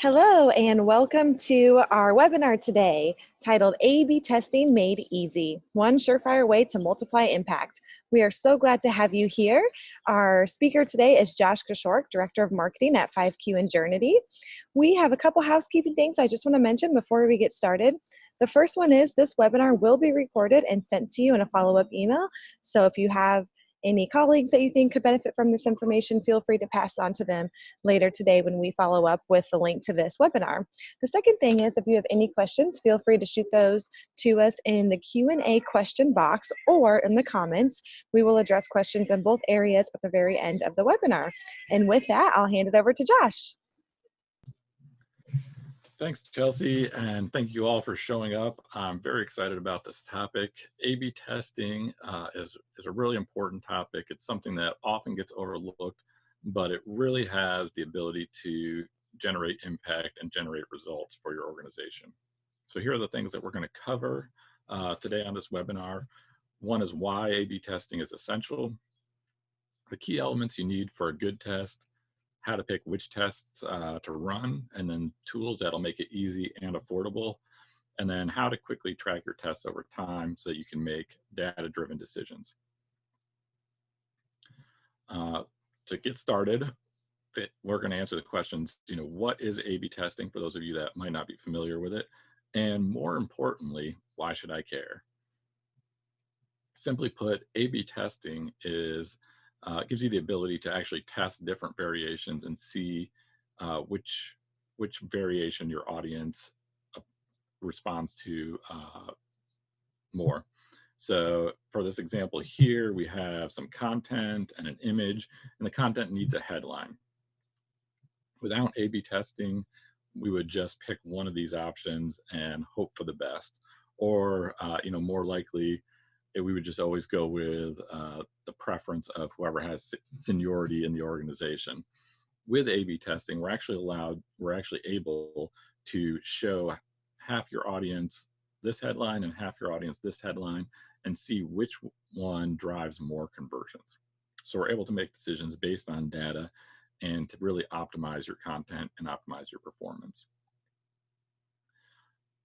Hello, and welcome to our webinar today titled A/B Testing Made Easy, One Surefire Way to Multiply Impact. We are so glad to have you here. Our speaker today is Josh Kishork, Director of Marketing at 5Q Ingenuity. We have a couple housekeeping things I just want to mention before we get started. The first one is this webinar will be recorded and sent to you in a follow-up email. So if you have any colleagues that you think could benefit from this information, feel free to pass on to them later today when we follow up with the link to this webinar. The second thing is if you have any questions, feel free to shoot those to us in the Q&A question box or in the comments. We will address questions in both areas at the very end of the webinar. And with that, I'll hand it over to Josh. Thanks, Chelsea, and thank you all for showing up. I'm very excited about this topic. A/B testing is a really important topic. It's something that often gets overlooked, but it really has the ability to generate impact and generate results for your organization. So here are the things that we're going to cover today on this webinar. One is why A/B testing is essential, the key elements you need for a good test, how to pick which tests to run, and then tools that'll make it easy and affordable, and then how to quickly track your tests over time so that you can make data-driven decisions. To get started, we're going to answer the questions, what is A/B testing for those of you that might not be familiar with it? And more importantly, why should I care? Simply put, A/B testing gives you the ability to actually test different variations and see which variation your audience responds to more. So for this example here, we have some content and an image, and the content needs a headline. Without A/B testing, we would just pick one of these options and hope for the best. Or, more likely, we would just always go with the preference of whoever has seniority in the organization. With A/B testing, we're actually able to show half your audience this headline and half your audience this headline and see which one drives more conversions. So we're able to make decisions based on data and to really optimize your content and optimize your performance.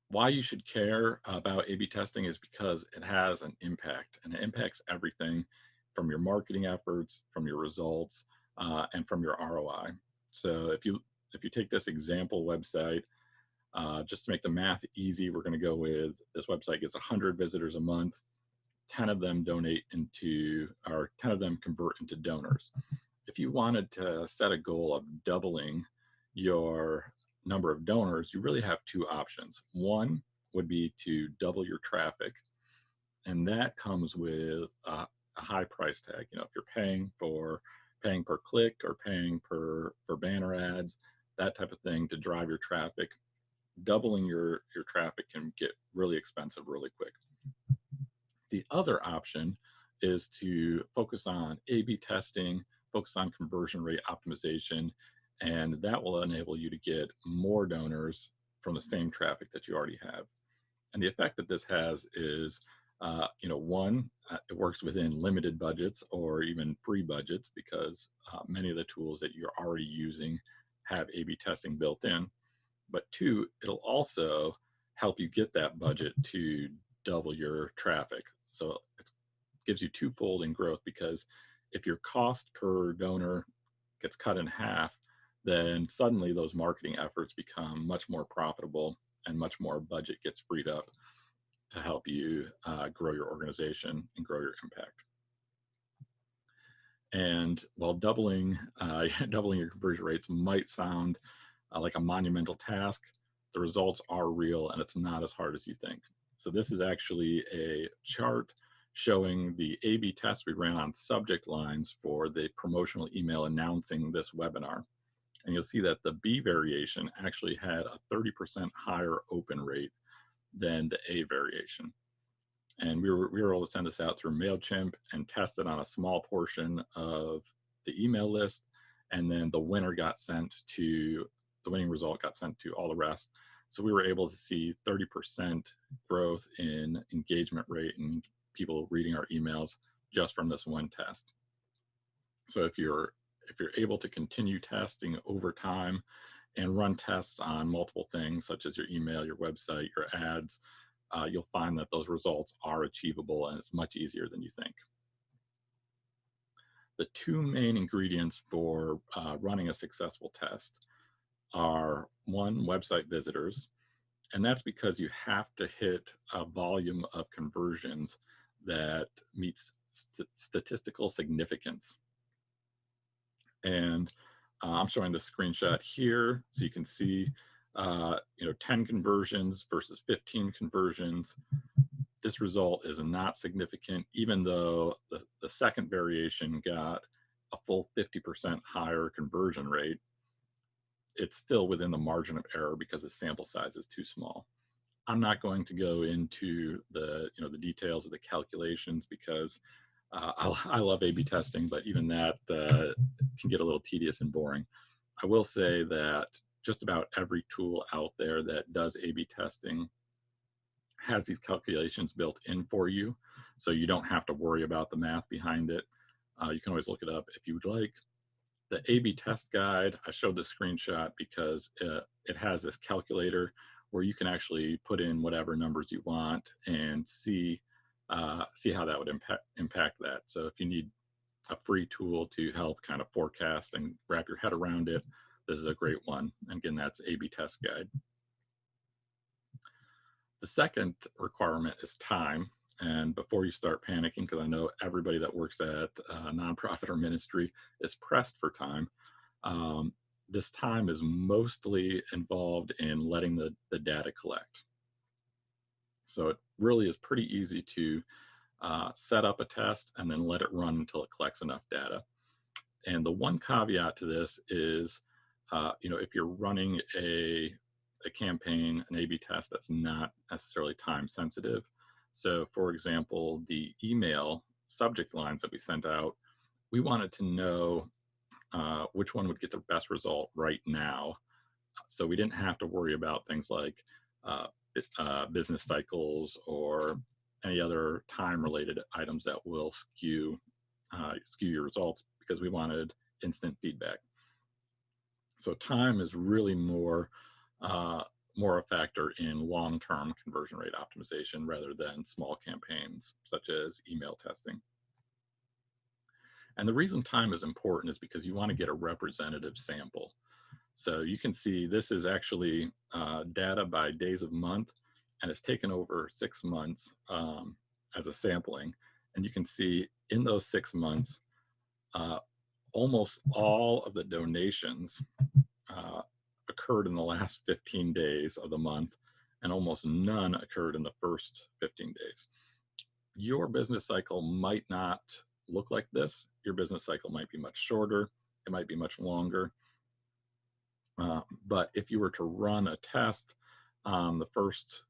Why you should care about A/B testing is because it has an impact, and it impacts everything from your marketing efforts, from your results, and from your ROI. So if you take this example website, just to make the math easy, we're going to go with this website gets 100 visitors a month, 10 of them convert into donors. If you wanted to set a goal of doubling your number of donors, you really have two options. One would be to double your traffic, and that comes with a high price tag. If you're paying per click or paying for banner ads, that type of thing to drive your traffic, doubling your traffic can get really expensive really quick. The other option is to focus on A/B testing, focus on conversion rate optimization, and that will enable you to get more donors from the same traffic that you already have. And the effect that this has is, it works within limited budgets or even free budgets because many of the tools that you're already using have A/B testing built in. But two, it'll also help you get that budget to double your traffic. So it gives you twofold in growth, because if your cost per donor gets cut in half, then suddenly those marketing efforts become much more profitable and much more budget gets freed up to help you grow your organization and grow your impact. And while doubling your conversion rates might sound like a monumental task, the results are real and it's not as hard as you think. So this is actually a chart showing the A/B test we ran on subject lines for the promotional email announcing this webinar. And you'll see that the B variation actually had a 30% higher open rate than the A variation. And we were able to send this out through MailChimp and test it on a small portion of the email list. And then the winning result got sent to all the rest. So we were able to see 30% growth in engagement rate and people reading our emails just from this one test. So if you're able to continue testing over time and run tests on multiple things such as your email, your website, your ads, you'll find that those results are achievable and it's much easier than you think. The two main ingredients for running a successful test are one, website visitors, and that's because you have to hit a volume of conversions that meets statistical significance. And I'm showing the screenshot here so you can see 10 conversions versus 15 conversions. This result is not significant, even though the second variation got a full 50% higher conversion rate. It's still within the margin of error because the sample size is too small. I'm not going to go into the details of the calculations because I love A/B testing, but even that can get a little tedious and boring. I will say that just about every tool out there that does A/B testing has these calculations built in for you, so you don't have to worry about the math behind it. You can always look it up if you would like. The A/B test guide, I showed the screenshot because it has this calculator where you can actually put in whatever numbers you want and see how that would impact that. So if you need a free tool to help kind of forecast and wrap your head around it, this is a great one. And again, that's A/B test guide. The second requirement is time. And before you start panicking, because I know everybody that works at a nonprofit or ministry is pressed for time, this time is mostly involved in letting the data collect. So it really is pretty easy to set up a test and then let it run until it collects enough data. And the one caveat to this is, if you're running a campaign, an A/B test that's not necessarily time sensitive. So for example, the email subject lines that we sent out, we wanted to know which one would get the best result right now. So we didn't have to worry about things like business cycles or any other time-related items that will skew your results, because we wanted instant feedback. So time is really more a factor in long-term conversion rate optimization rather than small campaigns such as email testing. And the reason time is important is because you want to get a representative sample. So you can see this is actually data by days of month, and it's taken over 6 months as a sampling. And you can see in those 6 months, almost all of the donations occurred in the last 15 days of the month, and almost none occurred in the first 15 days. Your business cycle might not look like this. Your business cycle might be much shorter. It might be much longer. But if you were to run a test the first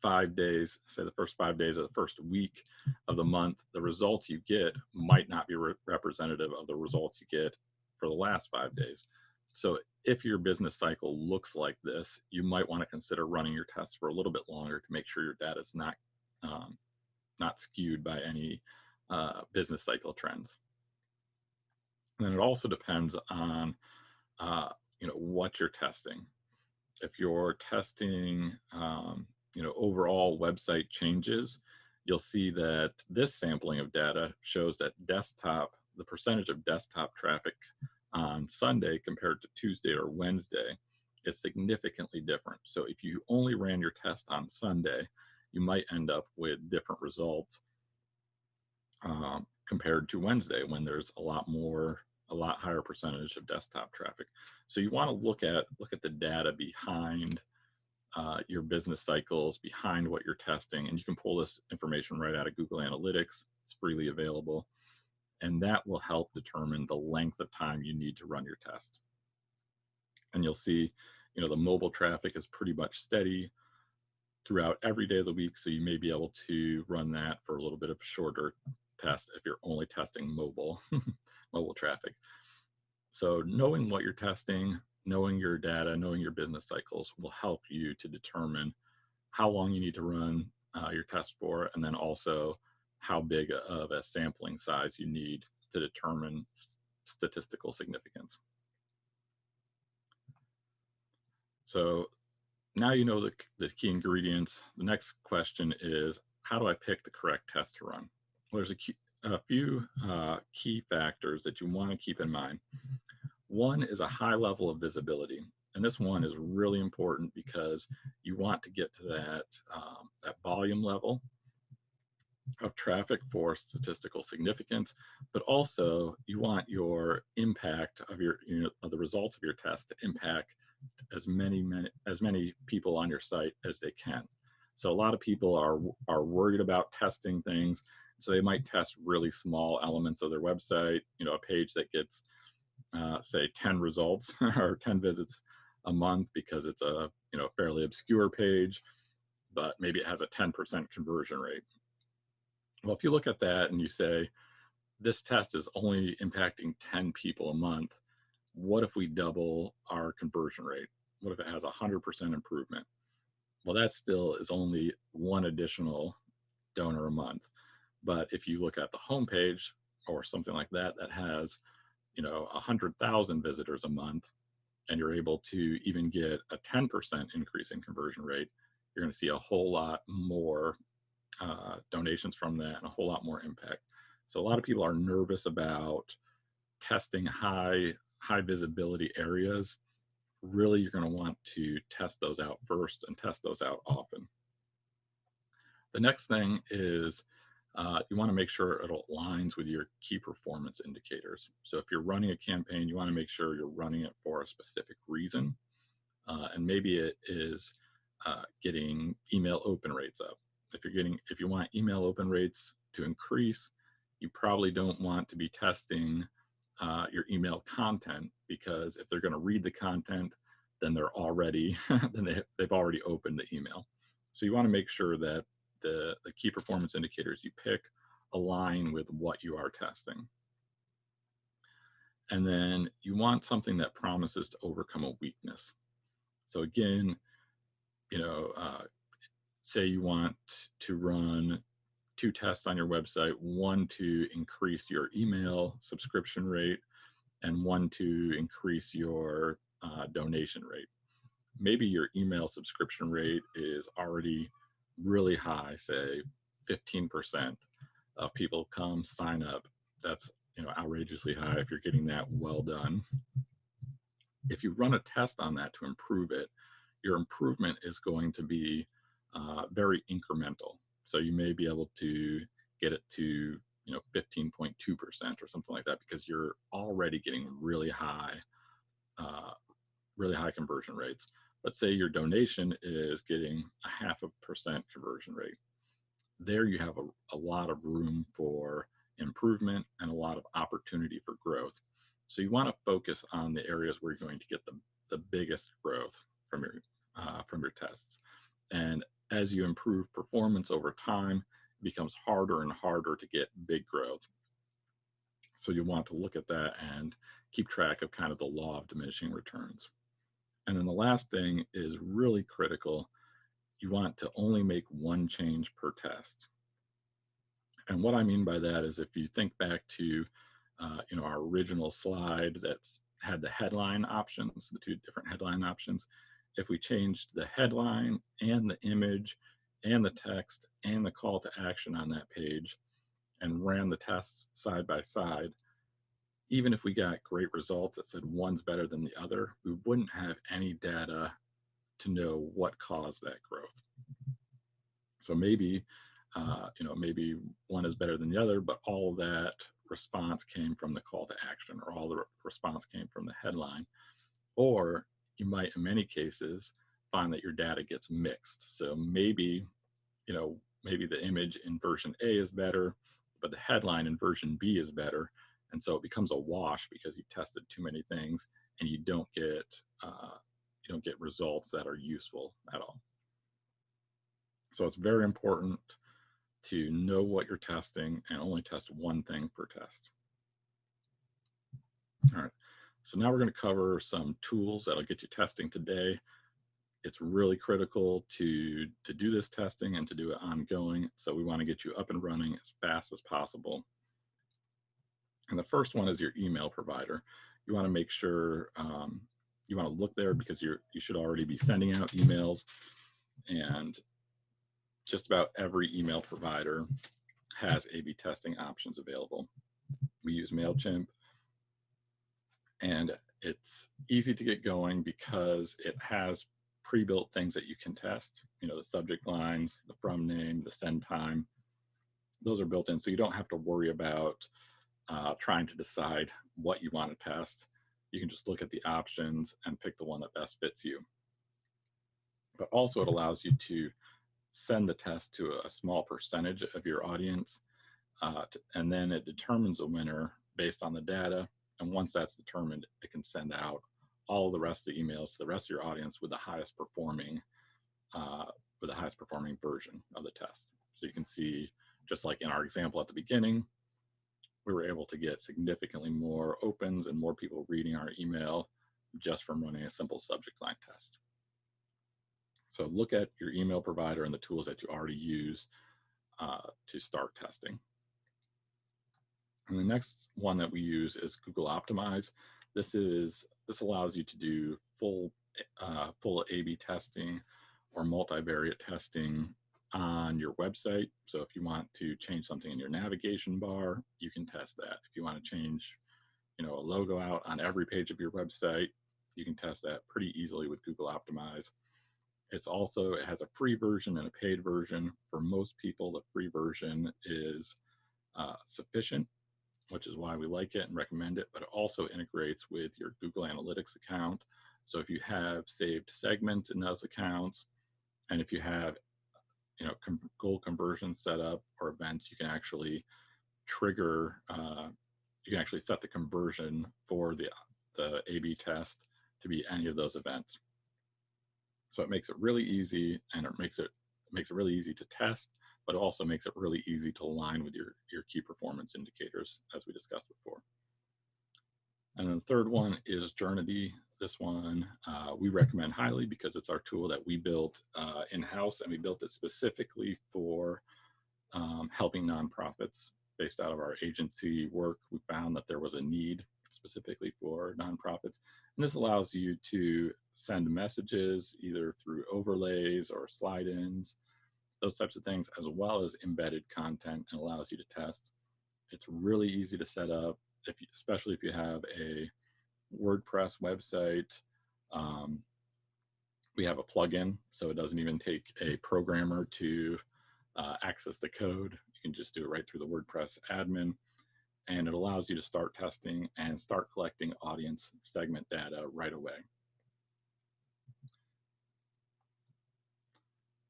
5 days, say the first 5 days of the first week of the month, the results you get might not be representative of the results you get for the last 5 days. So if your business cycle looks like this, you might want to consider running your tests for a little bit longer to make sure your data is not skewed by any business cycle trends. And then it also depends on what you're testing. If you're testing overall website changes, you'll see that this sampling of data shows that the percentage of desktop traffic on Sunday compared to Tuesday or Wednesday is significantly different. So if you only ran your test on Sunday, you might end up with different results compared to Wednesday, when there's a lot higher percentage of desktop traffic. So you want to look at the data behind your business cycles, behind what you're testing, and you can pull this information right out of Google Analytics. It's freely available, and that will help determine the length of time you need to run your test. And you'll see, the mobile traffic is pretty much steady throughout every day of the week, so you may be able to run that for a little bit of a shorter test if you're only testing mobile traffic. So knowing what you're testing, knowing your data, knowing your business cycles will help you to determine how long you need to run your test for, and then also how big of a sampling size you need to determine statistical significance. So now you know the key ingredients. The next question is, how do I pick the correct test to run? Well, there's a few key factors that you want to keep in mind. One is a high level of visibility. And this one is really important because you want to get to that volume level of traffic for statistical significance, but also you want your impact of of the results of your test to impact as many people on your site as they can. So a lot of people are worried about testing things, so they might test really small elements of their website. A page that gets say 10 results or 10 visits a month because it's a fairly obscure page, but maybe it has a 10% conversion rate. Well, if you look at that and you say, this test is only impacting 10 people a month, what if we double our conversion rate? What if it has 100% improvement? Well, that still is only one additional donor a month. But if you look at the homepage or something like that, that has 100,000 visitors a month, and you're able to even get a 10% increase in conversion rate, you're going to see a whole lot more donations from that and a whole lot more impact. So a lot of people are nervous about testing high visibility areas. Really, you're going to want to test those out first and test those out often. The next thing is you want to make sure it aligns with your key performance indicators. So if you're running a campaign, you want to make sure you're running it for a specific reason. And maybe it is getting email open rates up. If you want email open rates to increase, you probably don't want to be testing your email content, because if they're going to read the content, then they're already they've already opened the email. So you want to make sure that the key performance indicators you pick align with what you are testing. And then you want something that promises to overcome a weakness. So again, say you want to run 2 tests on your website, one to increase your email subscription rate and one to increase your donation rate. Maybe your email subscription rate is already really high, say 15% of people come sign up. That's outrageously high if you're getting that well done. If you run a test on that to improve it, your improvement is going to be very incremental. So you may be able to get it to 15.2% or something like that, because you're already getting really high conversion rates. Let's say your donation is getting 0.5% conversion rate. There you have a lot of room for improvement and a lot of opportunity for growth. So you want to focus on the areas where you're going to get the biggest growth from your tests. And as you improve performance over time, it becomes harder and harder to get big growth. So you want to look at that and keep track of kind of the law of diminishing returns. And then the last thing is really critical. You want to only make one change per test. And what I mean by that is, if you think back to our original slide that's had the headline options, the 2 different headline options, if we changed the headline and the image and the text and the call to action on that page and ran the tests side by side, even if we got great results that said one's better than the other, we wouldn't have any data to know what caused that growth. So maybe maybe one is better than the other, but all of that response came from the call to action, or all the response came from the headline. Or you might, in many cases, find that your data gets mixed. So maybe the image in version A is better, but the headline in version B is better. And so it becomes a wash because you tested too many things and you don't get results that are useful at all. So it's very important to know what you're testing and only test one thing per test. All right, so now we're going to cover some tools that'll get you testing today. It's really critical to do this testing and to do it ongoing. So we want to get you up and running as fast as possible. And the first one is your email provider. You want to make sure you want to look there because you should already be sending out emails, and just about every email provider has A/B testing options available. We use MailChimp, and it's easy to get going because it has pre-built things that you can test. You know, the subject lines, the from name, the send time, those are built in, so you don't have to worry about trying to decide what you want to test. You can just look at the options and pick the one that best fits you. But also it allows you to send the test to a small percentage of your audience, and then it determines a winner based on the data. And once that's determined, it can send out all the rest of the emails to the rest of your audience with the highest performing version of the test. So you can see, just like in our example at the beginning, we were able to get significantly more opens and more people reading our email just from running a simple subject line test. So look at your email provider and the tools that you already use to start testing. And the next one that we use is Google Optimize. This allows you to do full A/B testing or multivariate testing on your website. So if you want to change something in your navigation bar, you can test that. If you want to change, a logo out on every page of your website, you can test that pretty easily with Google Optimize. It has a free version and a paid version. For most people, the free version is sufficient, which is why we like it and recommend it, but it also integrates with your Google Analytics account. So if you have saved segments in those accounts, and if you have goal conversion set up or events, you can actually trigger, you can actually set the conversion for the A/B test to be any of those events. So it makes it really easy, and it makes it really easy to test, but it also makes it really easy to align with your key performance indicators, as we discussed before. And then the third one is Journity. This one we recommend highly because it's our tool that we built in-house, and we built it specifically for helping nonprofits. Based out of our agency work, we found that there was a need specifically for nonprofits. And this allows you to send messages either through overlays or slide-ins, those types of things, as well as embedded content, and allows you to test. It's really easy to set up, especially if you have a WordPress website. We have a plugin, so it doesn't even take a programmer to access the code. You can just do it right through the WordPress admin, and it allows you to start testing and start collecting audience segment data right away.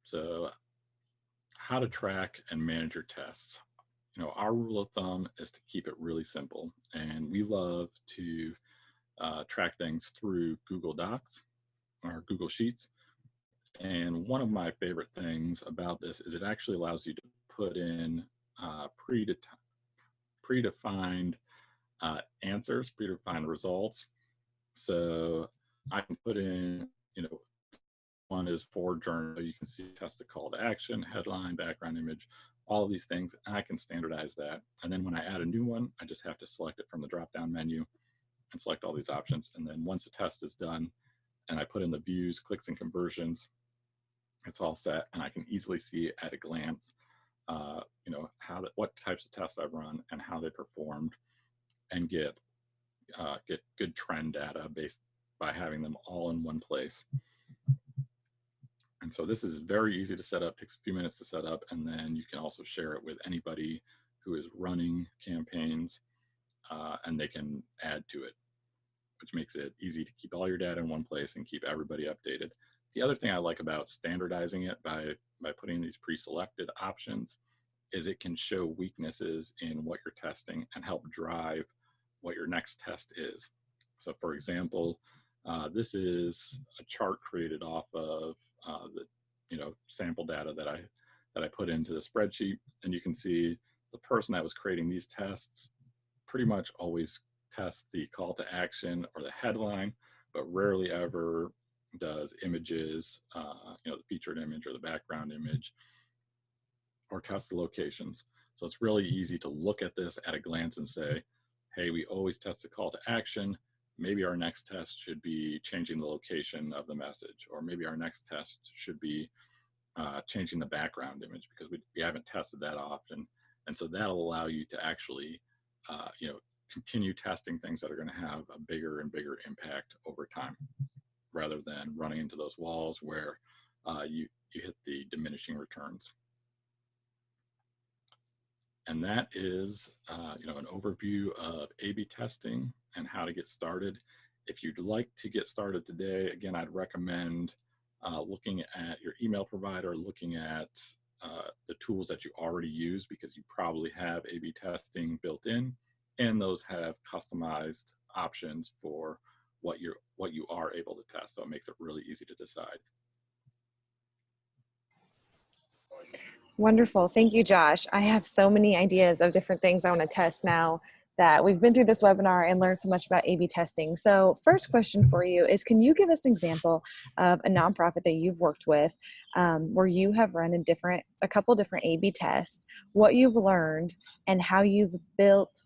So how to track and manage your tests. Our rule of thumb is to keep it really simple, and we love to track things through Google Docs or Google Sheets. And one of my favorite things about this is it actually allows you to put in predefined answers, predefined results. So I can put in, one is for journal. You can see test the call to action, headline, background image, all of these things, and I can standardize that. And then when I add a new one, I just have to select it from the drop-down menu and select all these options. And then once the test is done and I put in the views, clicks, and conversions, it's all set, and I can easily see at a glance, what types of tests I've run and how they performed, and get good trend data based by having them all in one place. And so this is very easy to set up, takes a few minutes to set up, and then you can also share it with anybody who is running campaigns, and they can add to it, which makes it easy to keep all your data in one place and keep everybody updated. The other thing I like about standardizing it by putting these pre-selected options is it can show weaknesses in what you're testing and help drive what your next test is. So for example, this is a chart created off of the sample data that I put into the spreadsheet, and you can see the person that was creating these tests pretty much always tests the call to action or the headline, but rarely ever does images, the featured image or the background image, or test the locations. So it's really easy to look at this at a glance and say, hey, we always test the call to action. maybe our next test should be changing the location of the message, or maybe our next test should be changing the background image because we haven't tested that often. And so that'll allow you to actually, continue testing things that are going to have a bigger and bigger impact over time, rather than running into those walls where you hit the diminishing returns. And that is, an overview of A/B testing and how to get started. If you'd like to get started today, again, I'd recommend looking at your email provider, looking at the tools that you already use, because you probably have A/B testing built in, and those have customized options for what you are able to test. So it makes it really easy to decide. Wonderful. Thank you, Josh. I have so many ideas of different things I want to test now that we've been through this webinar and learned so much about A/B testing. So first question for you is, can you give us an example of a nonprofit that you've worked with where you have run a couple different A/B tests, what you've learned, and how you've built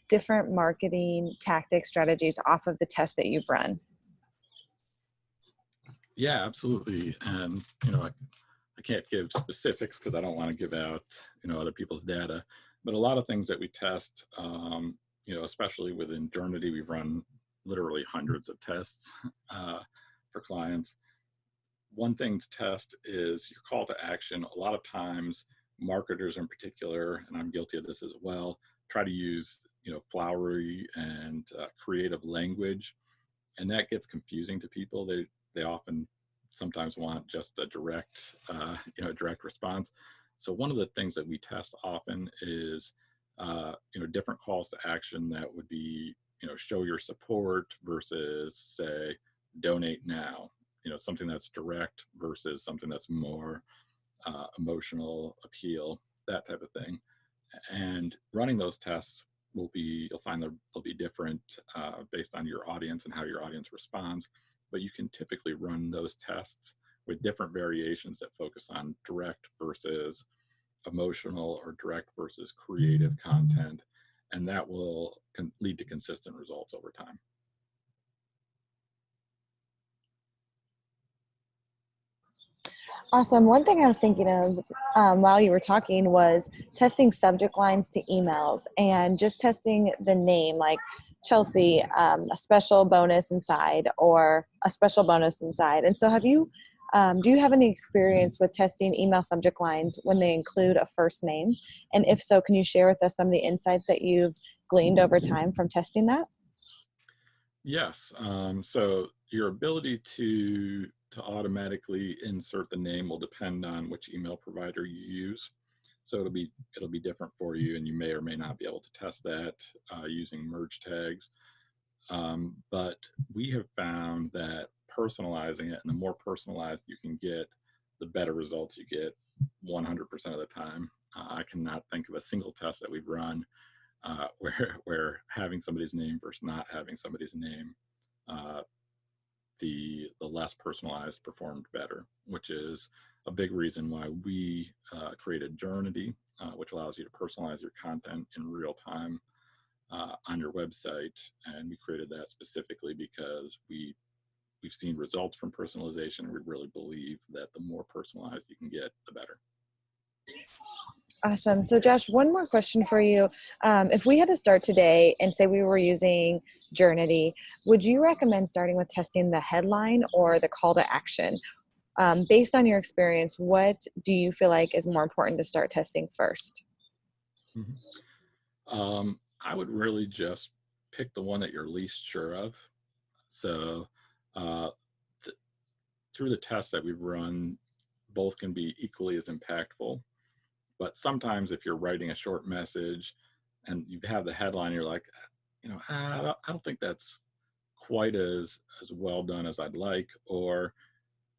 different marketing tactic strategies off of the test that you've run? Yeah, absolutely. And, I can't give specifics because I don't want to give out, other people's data. But a lot of things that we test, especially within Journity, we've run literally hundreds of tests for clients. One thing to test is your call to action. A lot of times, marketers in particular, and I'm guilty of this as well, try to use, flowery and creative language, and that gets confusing to people. They often sometimes want just a direct, direct response. So one of the things that we test often is, different calls to action that would be, show your support versus say, donate now. Something that's direct versus something that's more emotional appeal, that type of thing. And running those tests you'll find they'll be different based on your audience and how your audience responds. But you can typically run those tests with different variations that focus on direct versus emotional, or direct versus creative content. And that will lead to consistent results over time. Awesome. One thing I was thinking of while you were talking was testing subject lines to emails and just testing the name, like Chelsea, a special bonus inside, or a special bonus inside. And so do you have any experience with testing email subject lines when they include a first name? And if so, can you share with us some of the insights that you've gleaned over time from testing that? Yes. So your ability to automatically insert the name will depend on which email provider you use. So it'll be different for you, and you may or may not be able to test that using merge tags. But we have found that personalizing it, and the more personalized you can get, the better results you get 100% of the time. I cannot think of a single test that we've run where having somebody's name versus not having somebody's name, the less personalized performed better, which is a big reason why we created Journity, which allows you to personalize your content in real time on your website. And we created that specifically because we've seen results from personalization, and we really believe that the more personalized you can get, the better. Awesome. So Josh, one more question for you. If we had to start today and say we were using Journity, would you recommend starting with testing the headline or the call to action? Based on your experience, what do you feel like is more important to start testing first? Mm-hmm. I would really just pick the one that you're least sure of. So through the tests that we've run, both can be equally as impactful. But sometimes if you're writing a short message and you have the headline, you're like, I don't think that's quite as well done as I'd like. Or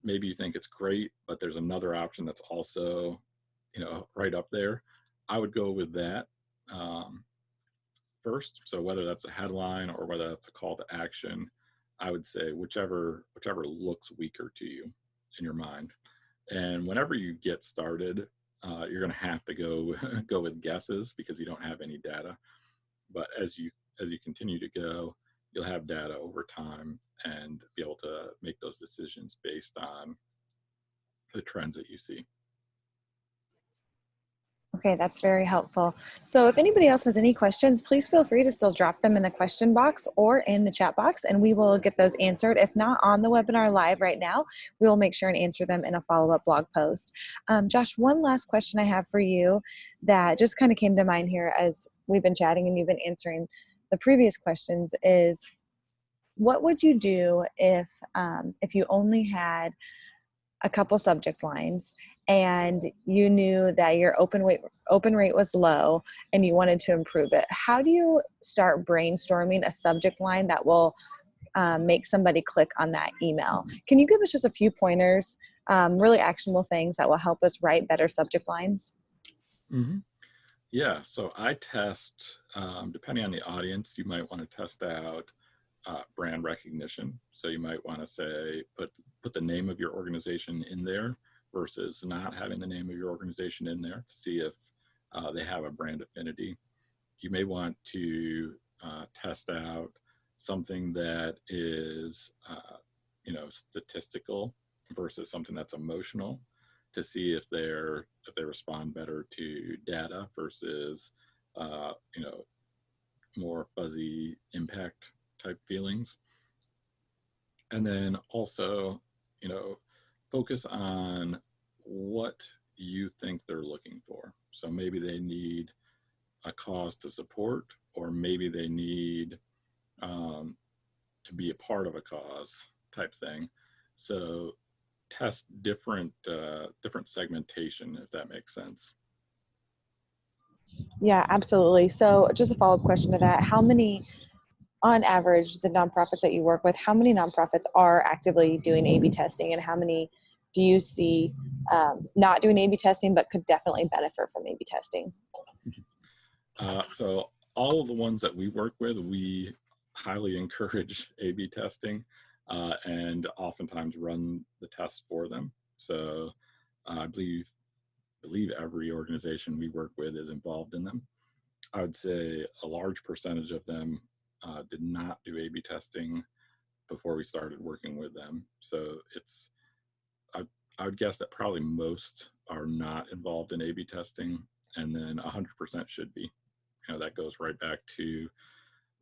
maybe you think it's great, but there's another option that's also, right up there. I would go with that first. So whether that's a headline or whether that's a call to action, I would say whichever looks weaker to you in your mind. And whenever you get started, you're going to have to go with guesses because you don't have any data. But as you continue to go, you'll have data over time and be able to make those decisions based on the trends that you see. Okay, that's very helpful. So if anybody else has any questions, please feel free to still drop them in the question box or in the chat box, and we will get those answered. If not on the webinar live right now, we will make sure and answer them in a follow-up blog post. Josh, one last question I have for you that just kind of came to mind here as we've been chatting and you've been answering the previous questions is, what would you do if you only had a couple subject lines and you knew that your open rate was low and you wanted to improve it? How do you start brainstorming a subject line that will make somebody click on that email? Can you give us just a few pointers, really actionable things that will help us write better subject lines? Mm-hmm. Yeah, so I test, depending on the audience, you might want to test out brand recognition. So you might want to say, put the name of your organization in there versus not having the name of your organization in there to see if they have a brand affinity. You may want to test out something that is, statistical versus something that's emotional to see if they respond better to data versus, uh, you know, more fuzzy impact type feelings. And then also, you know, focus on what you think they're looking for. So maybe they need a cause to support, or maybe they need um, to be a part of a cause type thing. So test different segmentation, if that makes sense. Yeah, absolutely. So just a follow-up question to that, how many, on average, the nonprofits that you work with, how many nonprofits are actively doing A/B testing, and how many do you see not doing A/B testing but could definitely benefit from A/B testing? So all of the ones that we work with, we highly encourage A/B testing and oftentimes run the tests for them. So I believe every organization we work with is involved in them. I would say a large percentage of them did not do A/B testing before we started working with them. So I, I would guess that probably most are not involved in A/B testing, and then 100% should be. That goes right back to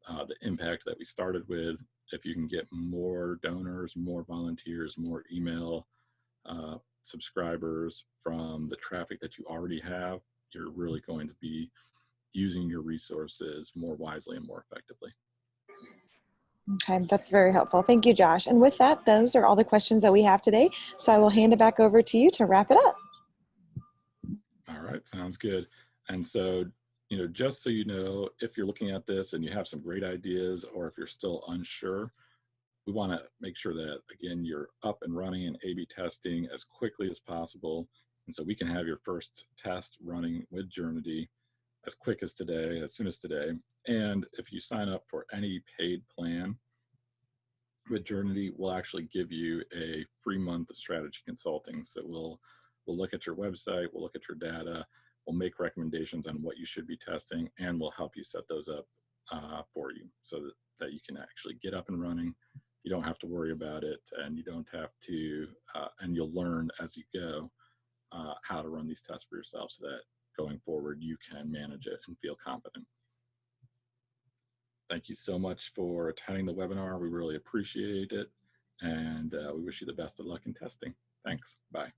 the impact that we started with. If you can get more donors, more volunteers, more email subscribers from the traffic that you already have, you're really going to be using your resources more wisely and more effectively. Okay, that's very helpful. Thank you, Josh. And with that, those are all the questions that we have today. So I will hand it back over to you to wrap it up. All right, sounds good. And so, just so you know, if you're looking at this and you have some great ideas, or if you're still unsure, we want to make sure that, again, you're up and running in A/B testing as quickly as possible. And so we can have your first test running with Journity as quick as today, as soon as today. And if you sign up for any paid plan with Journity, we'll actually give you a free month of strategy consulting. So we'll look at your website, we'll look at your data, we'll make recommendations on what you should be testing, and we'll help you set those up for you so that you can actually get up and running. You don't have to worry about it, and you don't have to, and you'll learn as you go how to run these tests for yourself so that going forward you can manage it and feel confident. Thank you so much for attending the webinar. We really appreciate it, and we wish you the best of luck in testing. Thanks. Bye.